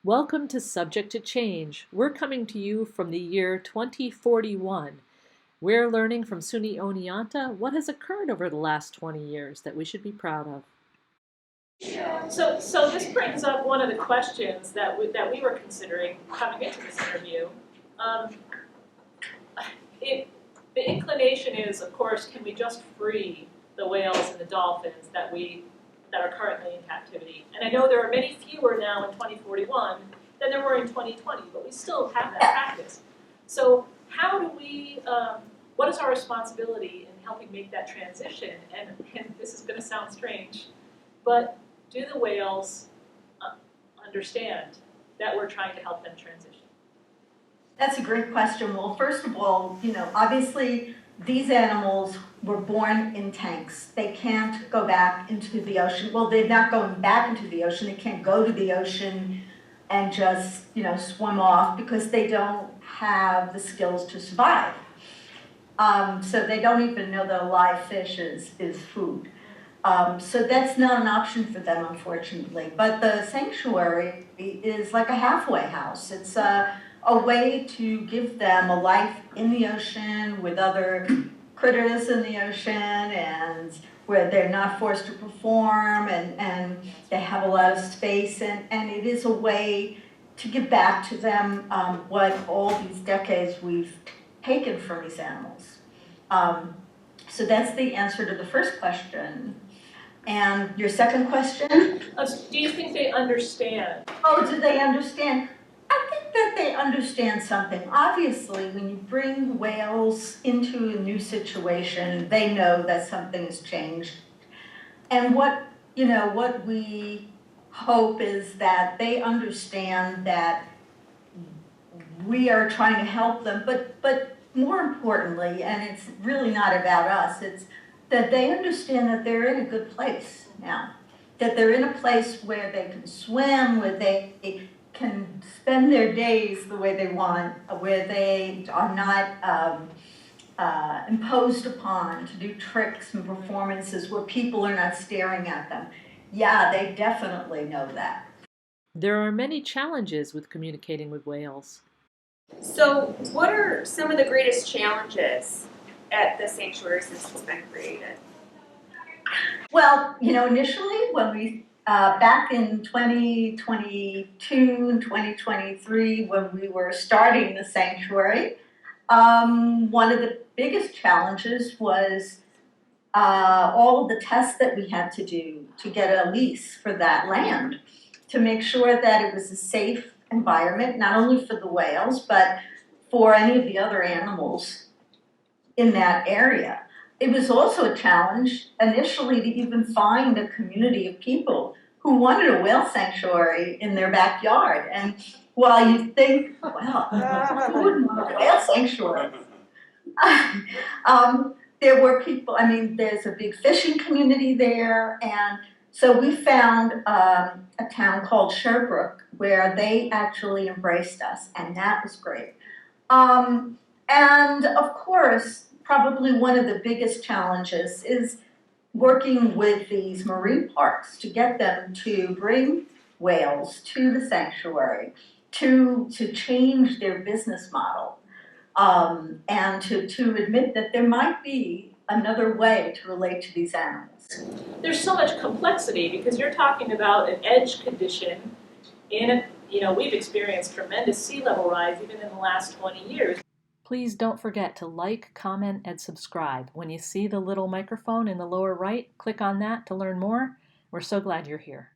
Welcome to Subject to Change. We're coming to you from the year 2041. We're learning from SUNY Oneonta what has occurred over the last 20 years that we should be proud of. So this brings up one of the questions that we were considering coming into this interview. The inclination is, of course, can we just free the whales and the dolphins that are currently in captivity? And I know there are many fewer now in 2041 than there were in 2020, but we still have that practice. So how do we, what is our responsibility in helping make that transition? And this is going to sound strange, but do the whales understand that we're trying to help them transition? That's a great question. Well, first of all, obviously these animals were born in tanks. They can't go back into the ocean. Well, they're not going back into the ocean. They can't go to the ocean and just, swim off because they don't have the skills to survive. So they don't even know that a live fish is food. So that's not an option for them, unfortunately. But the sanctuary is like a halfway house. It's a way to give them a life in the ocean with other critters in the ocean, and where they're not forced to perform, and they have a lot of space, and it is a way to give back to them what all these decades we've taken from these animals. So that's the answer to the first question. And your second question? Do you think they understand? Oh, do they understand? I think that they understand something. Obviously, when you bring whales into a new situation, they know that something has changed. And what we hope is that they understand that we are trying to help them, but more importantly, and it's really not about us, it's that they understand that they're in a good place now, that they're in a place where they can swim, where they can spend their days the way they want, where they are not imposed upon to do tricks and performances, where people are not staring at them. Yeah, they definitely know that. There are many challenges with communicating with whales. So what are some of the greatest challenges at the sanctuary since it's been created? Well, initially when we, back in 2022 and 2023, when we were starting the sanctuary, one of the biggest challenges was all of the tests that we had to do to get a lease for that land, to make sure that it was a safe environment, not only for the whales, but for any of the other animals in that area. It was also a challenge initially to even find a community of people who wanted a whale sanctuary in their backyard. And while you think, well, who wouldn't want a whale sanctuary? There were people, there's a big fishing community there, and so we found a town called Sherbrooke where they actually embraced us, and that was great. And of course, probably one of the biggest challenges is working with these marine parks to get them to bring whales to the sanctuary, to change their business model, and to admit that there might be another way to relate to these animals. There's so much complexity because you're talking about an edge condition we've experienced tremendous sea level rise even in the last 20 years. Please don't forget to like, comment, and subscribe. When you see the little microphone in the lower right, click on that to learn more. We're so glad you're here.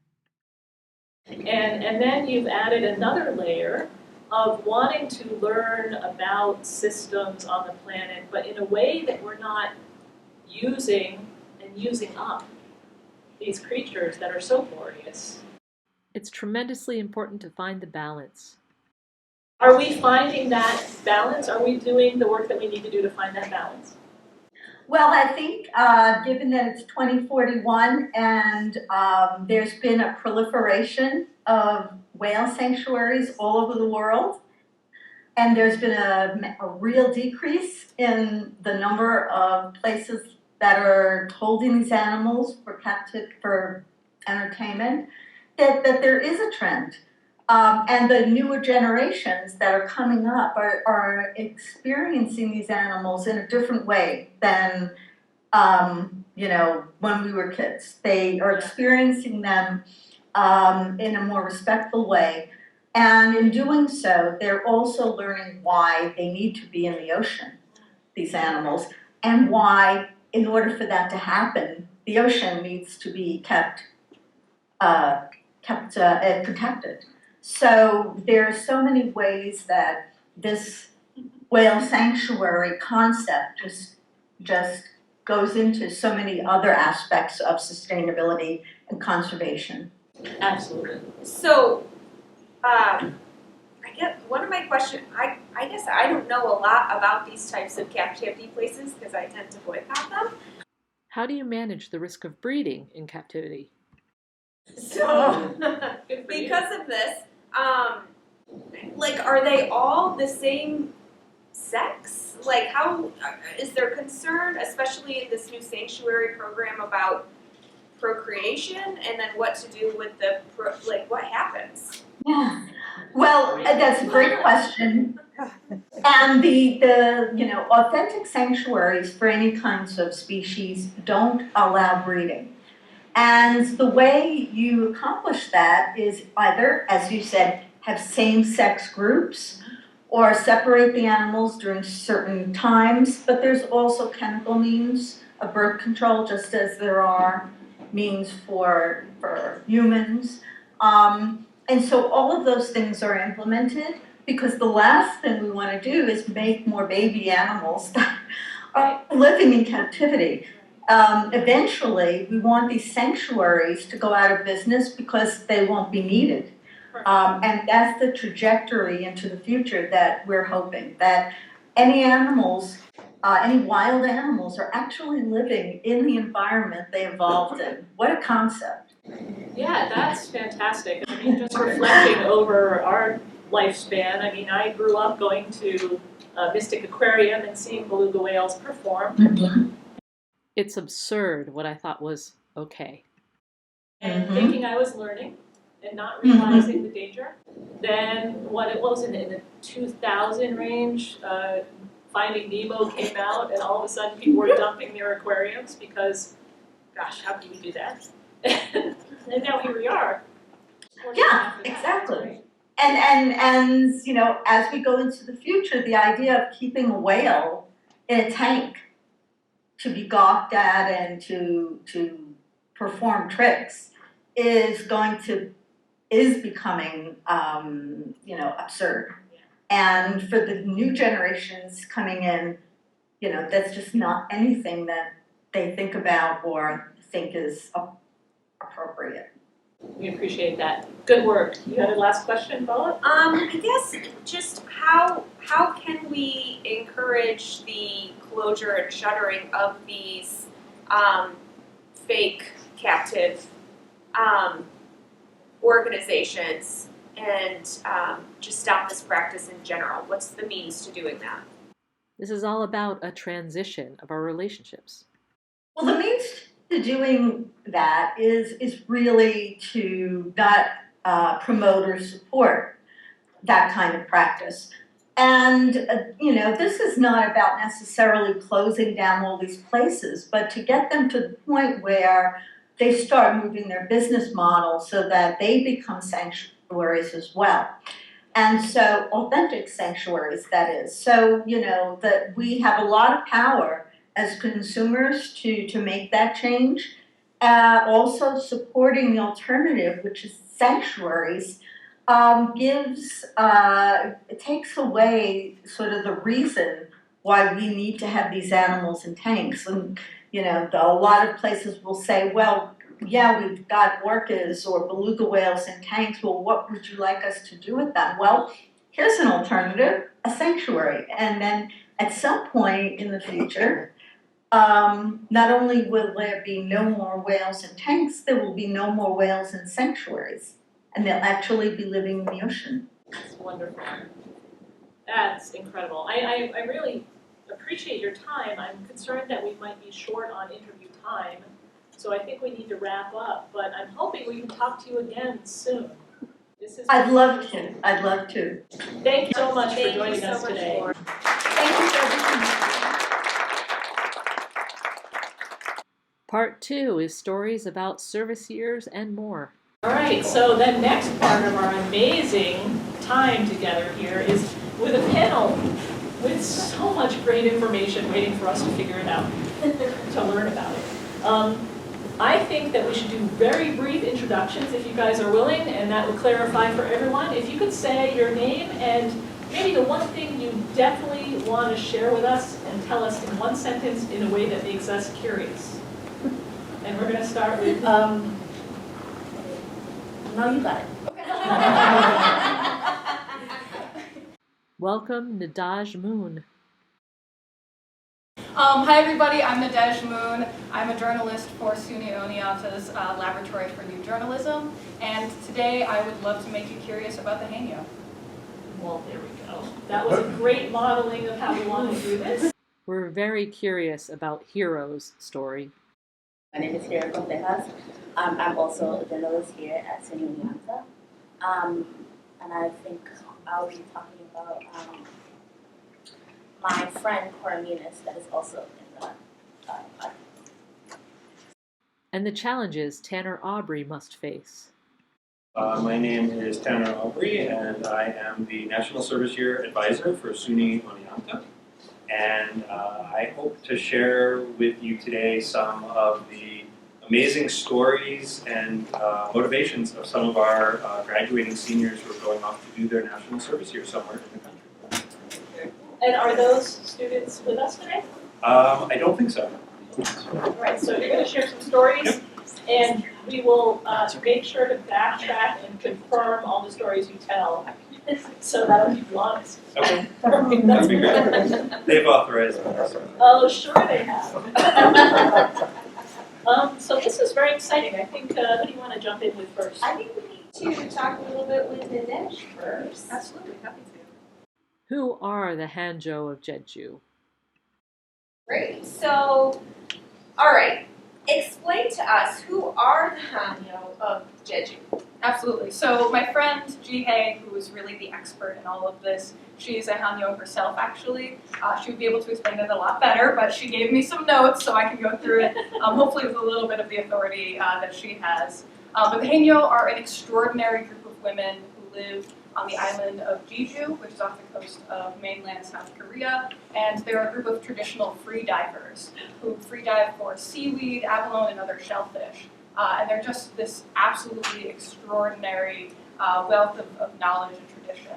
And then you've added another layer of wanting to learn about systems on the planet, but in a way that we're not using up these creatures that are so glorious. It's tremendously important to find the balance. Are we finding that balance? Are we doing the work that we need to do to find that balance? Well, I think given that it's 2041 and there's been a proliferation of whale sanctuaries all over the world, and there's been a real decrease in the number of places that are holding these animals for entertainment, that there is a trend And the newer generations that are coming up are experiencing these animals in a different way than, when we were kids. They are experiencing them in a more respectful way. And in doing so, they're also learning why they need to be in the ocean, these animals, and why, in order for that to happen, the ocean needs to be kept protected. So there are so many ways that this whale sanctuary concept just goes into so many other aspects of sustainability and conservation. Absolutely. So, I guess one of my questions, I guess I don't know a lot about these types of captivity places because I tend to boycott them. How do you manage the risk of breeding in captivity? So, Good for you. because of this, like, are they all the same sex? Like, how is there concern, especially in this new sanctuary program, about procreation, and then what to do with what happens? Yeah, well, that's a great question. And the authentic sanctuaries for any kinds of species don't allow breeding. And the way you accomplish that is either, as you said, have same-sex groups or separate the animals during certain times, but there's also chemical means of birth control, just as there are means for humans. And so all of those things are implemented because the last thing we want to do is make more baby animals that are living in captivity. Eventually, we want these sanctuaries to go out of business because they won't be needed. And that's the trajectory into the future that we're hoping, that any animals, any wild animals are actually living in the environment they evolved in. What a concept. Yeah, that's fantastic. I mean, just reflecting over our lifespan, I mean, I grew up going to Mystic Aquarium and seeing beluga whales perform. Mm-hmm. It's absurd what I thought was okay. And thinking I was learning and not realizing the danger. Then what it was in the 2000 range, Finding Nemo came out, and all of a sudden people were dumping their aquariums because, gosh, how can we do that? And now here we are. Yeah, exactly. And as we go into the future, the idea of keeping a whale in a tank to be gawked at and to perform tricks is becoming absurd. And for the new generations coming in, that's just not anything that they think about or think is appropriate. We appreciate that. Good work. You had a last question, Paula? I guess just how can we encourage the closure and shuttering of these fake captive organizations and just stop this practice in general? What's the means to doing that? This is all about a transition of our relationships. Well, the means to doing that is really to not promote or support that kind of practice. And, this is not about necessarily closing down all these places, but to get them to the point where they start moving their business model so that they become sanctuaries as well. And so, authentic sanctuaries, that is. So, that we have a lot of power as consumers to make that change. Also supporting the alternative, which is sanctuaries, it takes away sort of the reason why we need to have these animals in tanks. And, a lot of places will say, well, yeah, we've got orcas or beluga whales in tanks. Well, what would you like us to do with them? Well, here's an alternative, a sanctuary. And then at some point in the future, not only will there be no more whales in tanks, there will be no more whales in sanctuaries. And they'll actually be living in the ocean. That's wonderful. That's incredible. I really appreciate your time. I'm concerned that we might be short on interview time, so I think we need to wrap up. But I'm hoping we can talk to you again soon. This is. I'd love to. I'd love to. Thank you so much for Thank you joining so us much, today. Lauren. Thank you for everything. Part 2 is stories about service years and more. All right, so the next part of our amazing time together here is with a panel with so much great information waiting for us to figure it out, to learn about it. I think that we should do very brief introductions if you guys are willing, and that will clarify for everyone. If you could say your name and maybe the one thing you definitely want to share with us and tell us in one sentence in a way that makes us curious. And we're going to start with... No, you got it. Welcome, Nadaj Moon. Hi everybody, I'm Nadej Moon. I'm a journalist for SUNY Oneonta's Laboratory for New Journalism, and today I would love to make you curious about the Hainyo. Well, there we go. That was a great modeling of how we want to do this. We're very curious about Hero's story. My name is Hira from Texas. I'm also a journalist here at SUNY Oneonta. And I think I'll be talking about my friend Coraminas that is also in the And the challenges Tanner Aubrey must face. My name is Tanner Aubrey, and I am the National Service Year Advisor for SUNY Oneonta. And I hope to share with you today some of the amazing stories and motivations of some of our graduating seniors who are going off to do their National Service Year somewhere in the country. And are those students with us today? I don't think so. All right, so you're going to share some stories, and we will make sure to backtrack and confirm all the stories you tell, so that'll keep you honest. Okay, That'd that'd be great. They've authorized me. Oh, sure they have. So this is very exciting. I think, who do you want to jump in with first? I think we need to talk a little bit with Nadej first. Absolutely, happy to. Who are the Hanjo of Jeju? Great. So, all right. Explain to us who are the Hainyo of Jeju. Absolutely. So my friend Jihei, who is really the expert in all of this, she's a Hainyo herself actually. She would be able to explain it a lot better, but she gave me some notes so I can go through it, hopefully with a little bit of the authority that she has. But the Hainyo are an extraordinary group of women who live on the island of Jeju, which is off the coast of mainland South Korea, and they're a group of traditional free divers who free dive for seaweed, abalone, and other shellfish. And they're just this absolutely extraordinary wealth of knowledge and tradition.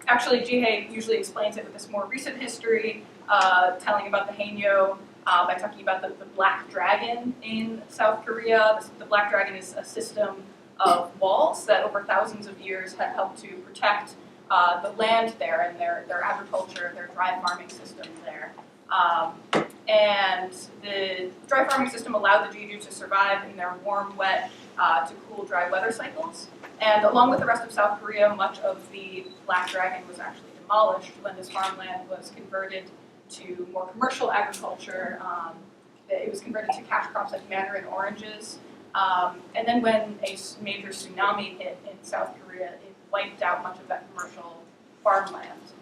Actually, Jihei usually explains it with this more recent history, telling about the Hainyo by talking about the Black Dragon in South Korea. The Black Dragon is a system of walls that over thousands of years have helped to protect the land there and their agriculture, their dry farming system there. And the dry farming system allowed the Jeju to survive in their warm, wet, to cool, dry weather cycles. And along with the rest of South Korea, much of the Black Dragon was actually demolished when this farmland was converted to more commercial agriculture. It was converted to cash crops like mandarin oranges. And then when a major tsunami hit in South Korea, it wiped out much of that commercial farmland,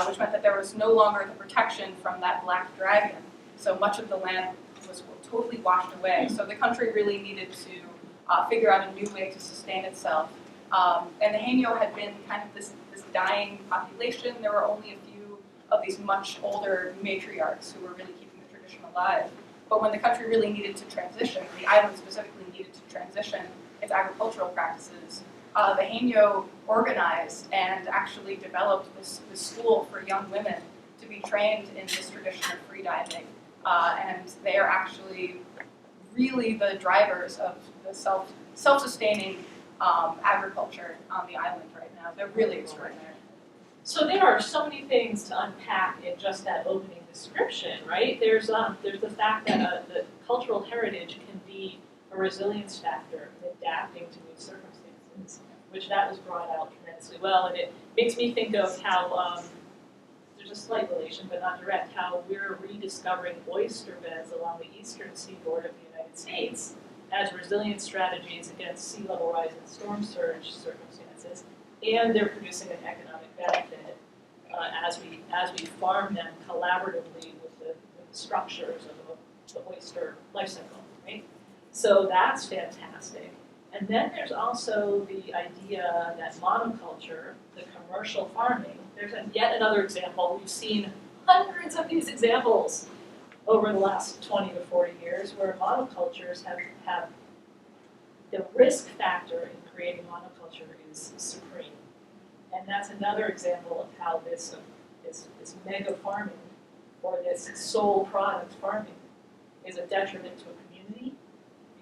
which meant that there was no longer the protection from that Black Dragon. So much of the land was totally washed away. So the country really needed to figure out a new way to sustain itself. And the Hainyo had been kind of this dying population. There were only a few of these much older matriarchs who were really keeping the tradition alive. But when the country really needed to transition, the island specifically needed to transition its agricultural practices, the Hainyo organized and actually developed this school for young women to be trained in this tradition of free diving. And they are actually really the drivers of the self-sustaining agriculture on the island right now. They're really extraordinary. So there are so many things to unpack in just that opening description, right? There's the fact that the cultural heritage can be a resilience factor in adapting to new circumstances, which that was brought out tremendously well. And it makes me think of how there's a slight relation, but not direct, how we're rediscovering oyster beds along the eastern seaboard of the United States as resilient strategies against sea level rise and storm surge circumstances, and they're producing an economic benefit as we farm them collaboratively with the structures of the oyster life cycle, right? So that's fantastic. And then there's also the idea that monoculture, the commercial farming, there's yet another example. We've seen hundreds of these examples over the last 20 to 40 years where monocultures have the risk factor in creating monoculture is supreme. And that's another example of how this mega farming or this sole product farming is a detriment to a community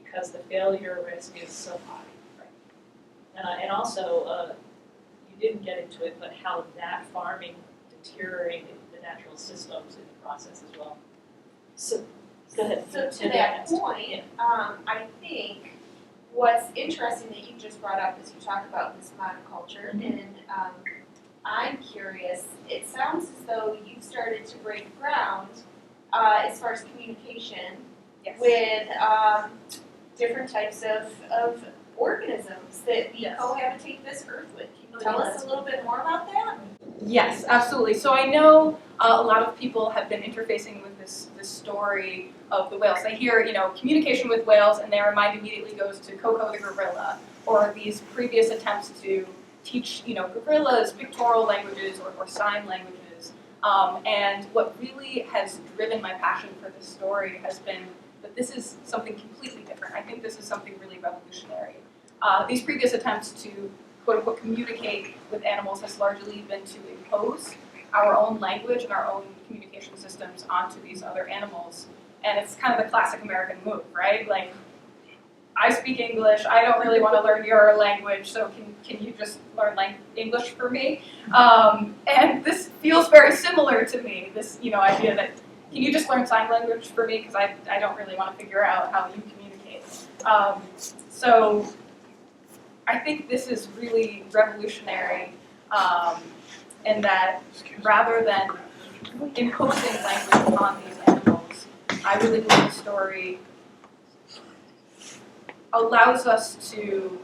because the failure risk is so high. Right? And also, you didn't get into it, but how that farming deteriorated the natural systems in the process as well. So, go ahead. So to that point, I think what's interesting that you just brought up is you talk about this monoculture, and I'm curious, it sounds as though you've started to break ground as far as communication with different types of organisms that we cohabitate this earth with. Can you tell us a little bit more about that? Yes, absolutely. So I know a lot of people have been interfacing with this story of the whales. They hear, communication with whales, and their mind immediately goes to Coco the gorilla, or these previous attempts to teach, gorillas pictorial languages or sign languages. And what really has driven my passion for this story has been that this is something completely different. I think this is something really revolutionary. These previous attempts to quote-unquote communicate with animals has largely been to impose our own language and our own communication systems onto these other animals. And it's kind of the classic American move, right? Like, I speak English, I don't really want to learn your language, so can you just learn English for me? And this feels very similar to me, this idea that, can you just learn sign language for me? Because I don't really want to figure out how you communicate. So I think this is really revolutionary in that rather than imposing language upon these animals, I really believe the story allows us to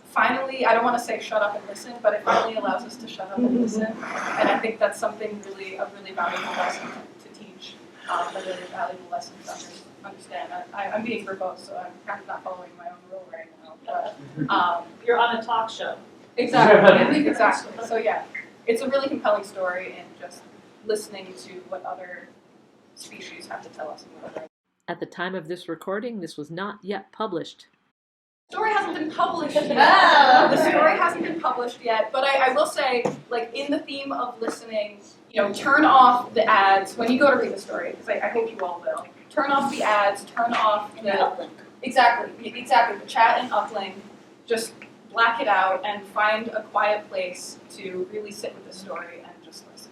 finally, I don't want to say shut up and listen, but it finally allows us to shut up and listen. And I think that's something a really valuable lesson to teach, a really valuable lesson to understand. I'm being verbose, so I'm kind of not following my own rule right now. But you're on a talk show. Exactly. So yeah, it's a really compelling story, and just listening to what other species have to tell us. At the time of this recording, this was not yet published. The story hasn't been published yet. Oh, The story hasn't been published yet, but I will say, like, in the theme of listening, turn off the ads when you go to read the story, because I hope you all will. Turn off the ads, turn off the uplink. Exactly, the chat and uplink. Just black it out and find a quiet place to really sit with the story and just listen.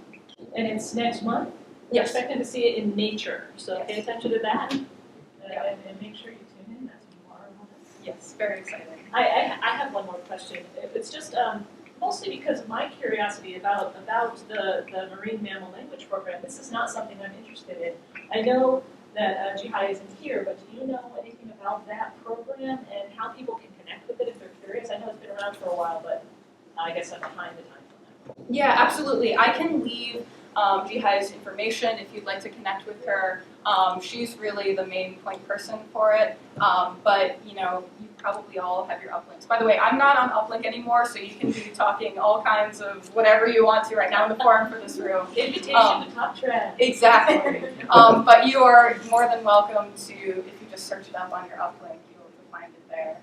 And it's next month? We're Yes. expecting to see it in Nature, so pay attention to that, and make sure you tune in. That's tomorrow. Yes, very exciting. I have one more question. It's just mostly because of my curiosity about the Marine Mammal Language Program. This is not something I'm interested in. I know that Jihai isn't here, but do you know anything about that program and how people can connect with it if they're curious? I know it's been around for a while, but I guess I'm behind the times on that. Yeah, absolutely. I can leave Jihai's information if you'd like to connect with her. She's really the main point person for it. But you probably all have your uplinks. By the way, I'm not on uplink anymore, so you can be talking all kinds of whatever you want to right now in the forum for this room. Invitation to Top Trend. Exactly. But you are more than welcome to, if you just search it up on your uplink, you'll find it there.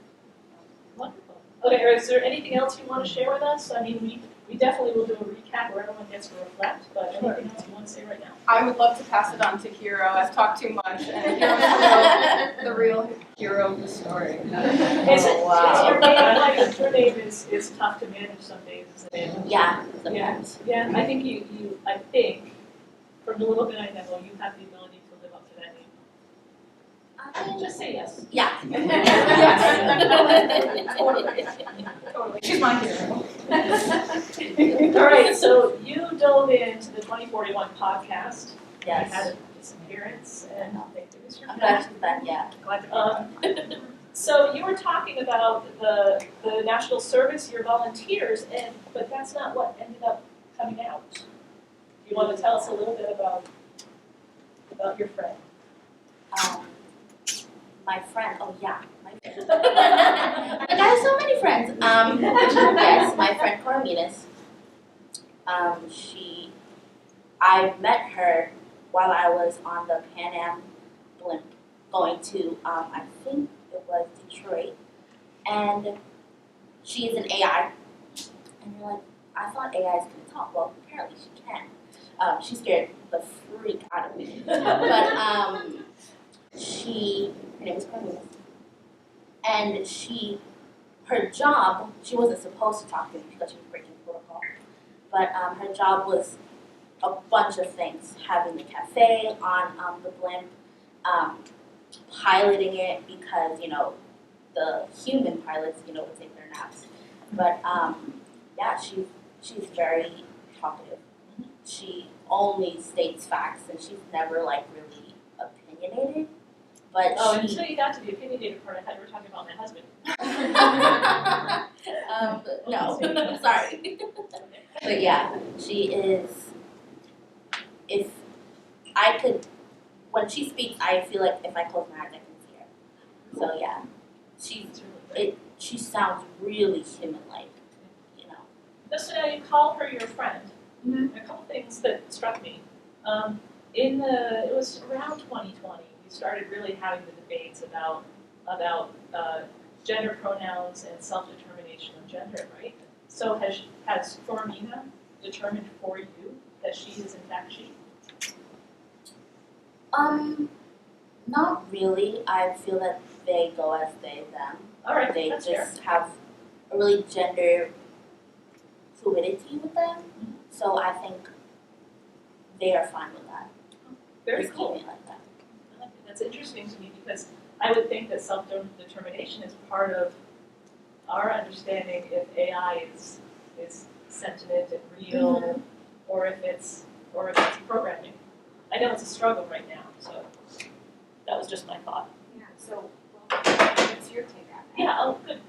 Wonderful. Okay, is there anything else you want to share with us? I mean, we definitely will do a recap where everyone gets to reflect, but anything else you want to say right now? I would love to pass it on to Hiro. I've talked too much, and Hiro's the real hero of the story. Is your name, I like your name is tough to manage some days, isn't it? Yeah. Yeah, I think I think, from the little bit I know, you have the ability to live up to that name. Just say yes. Yeah. Totally. She's my hero. All right, so you dove into the 2041 podcast. Yes. You had a disappearance, and thank goodness I'm glad she's back, yeah. So you were talking about the national service, your volunteers, but that's not what ended up coming out. Do you want to tell us a little bit about your friend? My friend, oh yeah, my friend. I have so many friends. Yes, my friend Corminas. I met her while I was on the Pan Am blimp going to, I think it was Detroit, and she is an AI. And you're like, I thought AIs can talk. Well, apparently she can. She scared the freak out of me. But her name is Corminas. And her job, she wasn't supposed to talk to me because she was breaking protocol. But her job was a bunch of things, having the cafe on the blimp, piloting it because, the human pilots, would take their naps. But yeah, she's very talkative. She only states facts and she's never really opinionated. But Until you got to the opinionated part, I thought you were talking about my husband. No, sorry. But yeah, she is, if I could, when she speaks, I feel like if I close my eyes, I can see her. So yeah, she sounds really human-like, Just so now you call her your friend. Mm-hmm. There are a couple things that struck me. It was around 2020, we started really having the debates about gender pronouns and self-determination of gender, right? So has Formina determined for you that she is in fact she? Not really. I feel that they go as they, them. All right, They that's just fair. have a really gender fluidity with them. Mhm. So I think they are fine with that. Very Just cool. keeping it like that. That's interesting to me because I would think that self-determination is part of our understanding if AI is sentient and real, or if it's programming. I know it's a struggle right now, so that was just my thought. Yeah, so what's your take on that? Yeah, oh, good.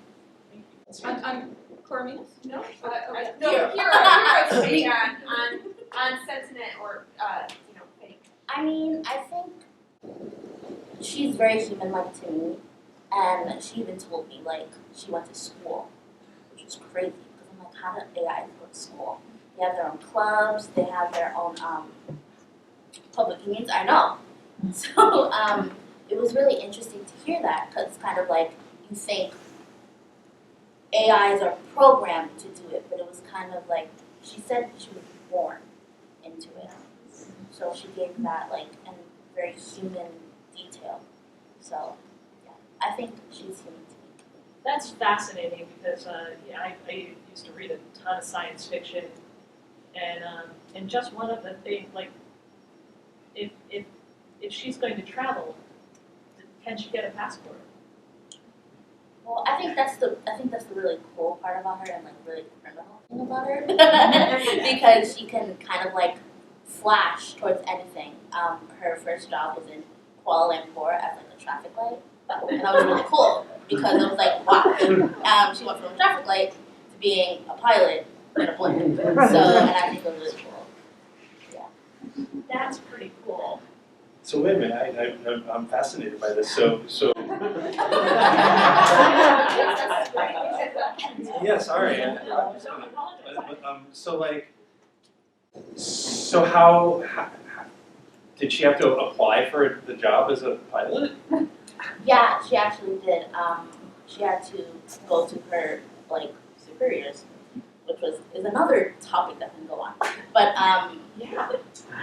Thank you. On Corminas? No, Here. hero's take on sentiment or fake. I mean, I think she's very human-like to me, and she even told me she went to school, which was crazy because I'm like, how do AIs go to school? They have their own clubs, they have their own public unions. I know. So it was really interesting to hear that because it's kind of like you think AIs are programmed to do it, but it was kind of like she said she was born into it. So she gave that in very human detail. So yeah, I think she's human to me. That's fascinating because I used to read a ton of science fiction, and just one of the things if she's going to travel, can she get a passport? Well, I think that's the really cool part about her and really criminal thing about her because she can kind of flash towards anything. Her first job was in Kuala Lumpur as a traffic light, and that was really cool because it was wow. She went from a traffic light to being a pilot in a plane. So, and I think it was really cool. Yeah. That's pretty cool. So wait a minute, I'm fascinated by this. So yeah, sorry. So how did she have to apply for the job as a pilot? Yeah, she actually did. She had to go to her superiors, which is another topic that can go on. But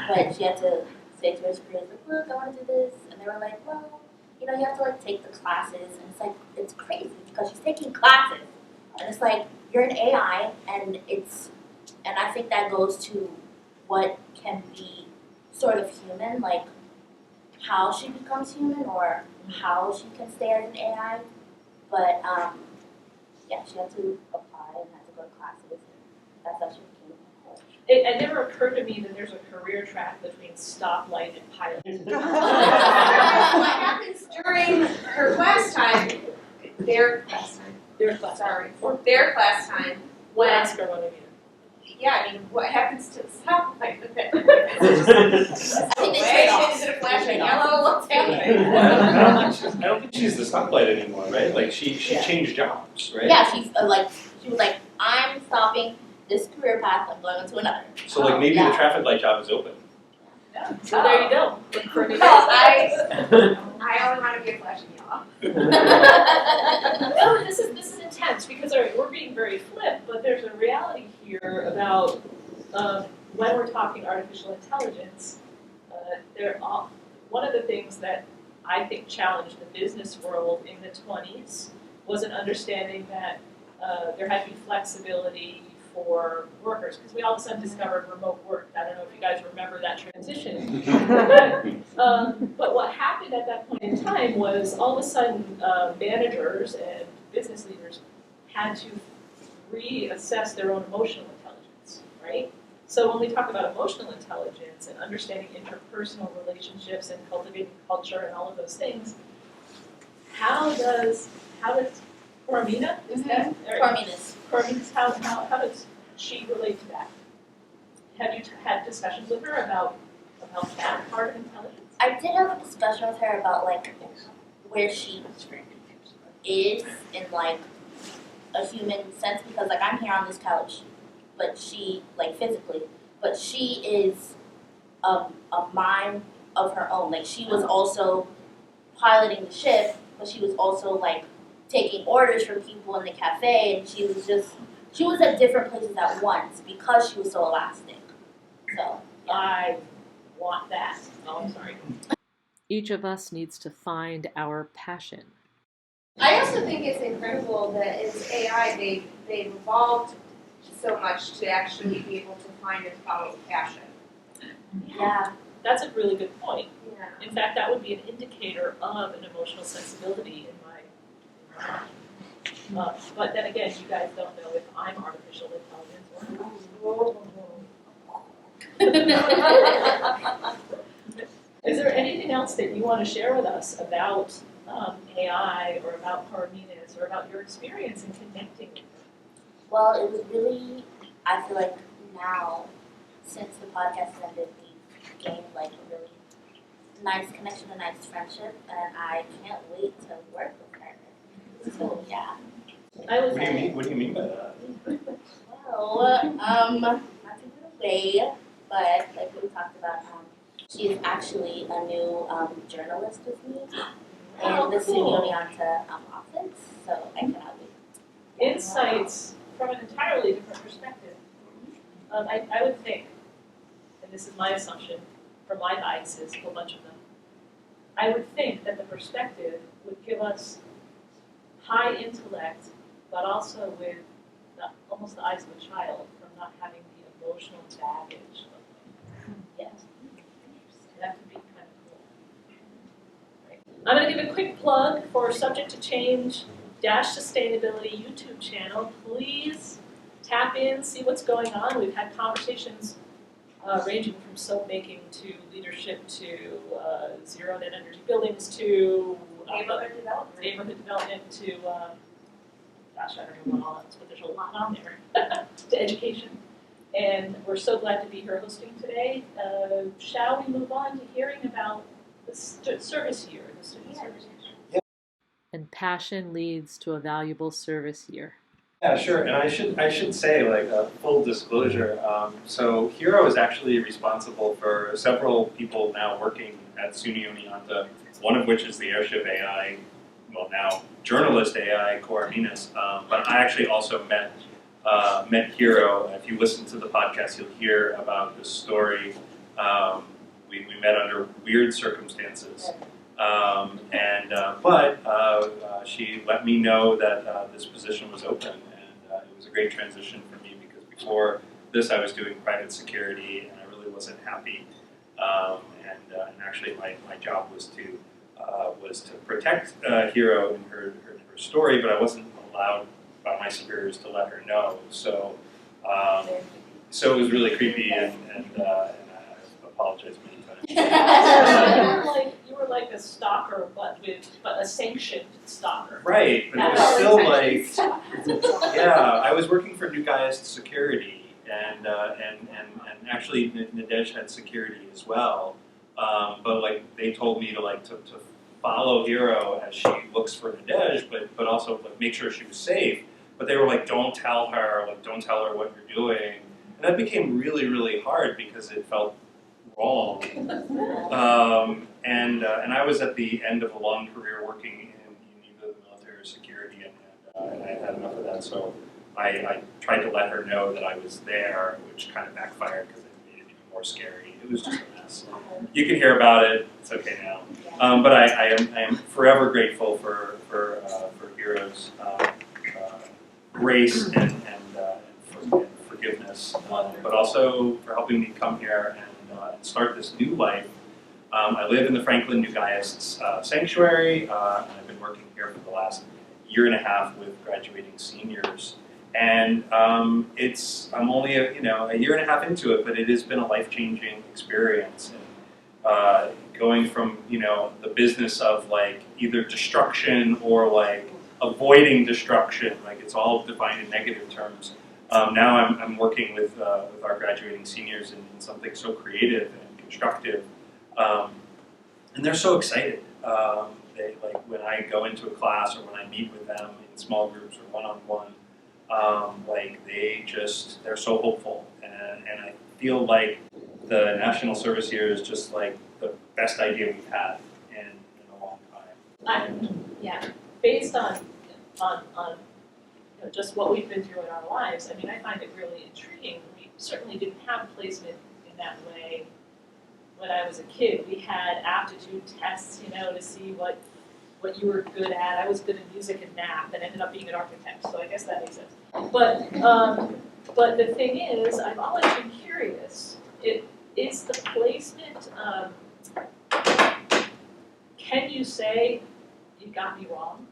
but she had to say to her superiors, look, I want to do this, and they were like, well, you have to take the classes, and it's crazy because she's taking classes, and it's you're an AI, and I think that goes to what can be sort of human, how she becomes human or how she can stay as an AI. But yeah, she had to apply and had to go to classes, and that's how she became a coach. It never occurred to me that there's a career track between stoplight and pilot. What happens during her class time, their class time, Their class. sorry, for their class time, We'll when, ask her one of you. yeah, I mean, what happens to the stoplight with it? I think they trade off. Is it a flashing yellow, what's happening? I don't think she's the stoplight anymore, right? Like she changed jobs, right? Yeah, she was like, I'm stopping this career path, I'm going on to another. So like maybe the traffic light job is open. So there you go. Look for me. I only want to be a flashing yellow. No, this is intense because we're being very flip, but there's a reality here about when we're talking artificial intelligence. One of the things that I think challenged the business world in the 20s was an understanding that there had to be flexibility for workers, because we all of a sudden discovered remote work. I don't know if you guys remember that transition. But what happened at that point in time was all of a sudden managers and business leaders had to reassess their own emotional intelligence, right? So when we talk about emotional intelligence and understanding interpersonal relationships and cultivating culture and all of those things, how does Cormina, is that? Cormina's, how does she relate to that? Have you had discussions with her about that part of intelligence? I did have a discussion with her about like where she is in like a human sense, because like I'm here on this couch, but she like physically, but she is a mind of her own. Like she was also piloting the ship, but she was also like taking orders from people in the cafe, and she was at different places at once because she was so elastic. So yeah. I want that. Oh, I'm sorry. Each of us needs to find our passion. I also think it's incredible that as AI, they've evolved so much to actually be able to find and follow passion. Yeah. That's a really good point. Yeah. In fact, that would be an indicator of an emotional sensibility in my but then again, you guys don't know if I'm artificial intelligence or not. Is there anything else that you want to share with us about AI or about Carmina's or about your experience in connecting with them? Well, it was really, I feel like now, since the podcast ended, we've gained like a really nice connection, a nice friendship, and I can't wait to work with her. So yeah. What do you mean by that? Well, not to give it away, but like we talked about, she is actually a new journalist with me in the SUNY Oneonta office, so I cannot wait. Insights from an entirely different perspective. I would think, and this is my assumption from my biases, a whole bunch of them, I would think that the perspective would give us high intellect, but also with almost the eyes of a child from not having the emotional baggage of Yes. that could be kind of cool. Right. I'm going to give a quick plug for Subject to Change Sustainability YouTube channel. Please tap in, see what's going on. We've had conversations ranging from soap making to leadership to zero net energy buildings to Neighborhood development to, gosh, I don't know what all that is, but there's a lot on there, to education. And we're so glad to be here hosting today. Shall we move on to hearing about the service year, the student service year? And passion leads to a valuable service year. Yeah, sure. And I should say, like, full disclosure. So Hero is actually responsible for several people now working at SUNY Oneonta. One of which is the airship AI, well now journalist AI, Corminas. But I actually also met Hero. If you listen to the podcast, you'll hear about this story. We met under weird circumstances. But she let me know that this position was open, and it was a great transition for me because before this I was doing private security and I really wasn't happy. And actually my job was to protect Hero in her story, but I wasn't allowed by my superiors to let her know. So So it was really creepy, and I apologize many times. You were like a stalker, but a sanctioned stalker. Right, but it was still like, yeah, I was working for New Gaius Security, and actually Nadej had security as well. But like they told me to follow Hero as she looks for Nadej, but also like make sure she was safe. But they were like, don't tell her what you're doing. And that became really, really hard because it felt wrong. And I was at the end of a long career working in either the military or security, and I had enough of that. So I tried to let her know that I was there, which kind of backfired because it made it even more scary. It was just a mess. You can hear about it. It's okay now. But I am forever grateful for Hero's grace and forgiveness, but also for helping me come here and start this new life. I live in the Franklin New Gaius Sanctuary, and I've been working here for the last year and a half with graduating seniors. And I'm only a year and a half into it, but it has been a life-changing experience. And going from the business of like either destruction or like avoiding destruction, like it's all defined in negative terms. Now I'm working with our graduating seniors in something so creative and constructive, and they're so excited. They like when I go into a class or when I meet with them in small groups or one-on-one, like they're so hopeful, and I feel like the national service here is just like the best idea we've had in a long time. Based on just what we've been through in our lives, I mean, I find it really intriguing. We certainly didn't have placement in that way when I was a kid. We had aptitude tests, to see what you were good at. I was good at music and math and ended up being an architect, so I guess that makes sense. But the thing is, I've always been curious. Is the placement, can you say you got me wrong?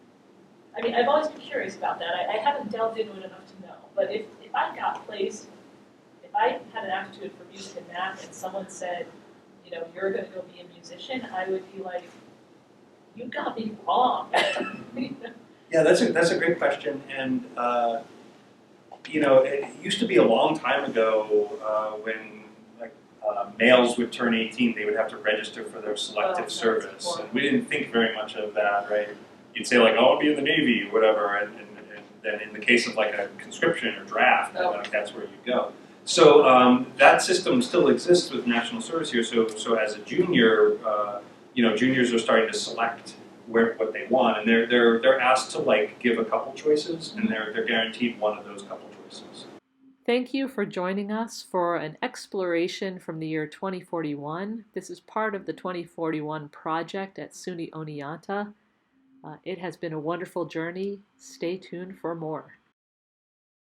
I mean, I've always been curious about that. I haven't delved into it enough to know. But if I got placed, if I had an aptitude for music and math and someone said, you're going to go be a musician, I would be like, you got me wrong. Yeah, that's a great question. And, it used to be a long time ago when males would turn 18, they would have to register for their selective service. And we didn't think very much of that, right? You'd say like, oh, I'll be in the Navy or whatever, and then in the case of like a conscription or draft, that's where you go. So that system still exists with national service here. So as a junior, juniors are starting to select what they want, and they're asked to like give a couple choices, and they're guaranteed one of those couple choices. Thank you for joining us for an exploration from the year 2041. This is part of the 2041 project at SUNY Oneonta. It has been a wonderful journey. Stay tuned for more.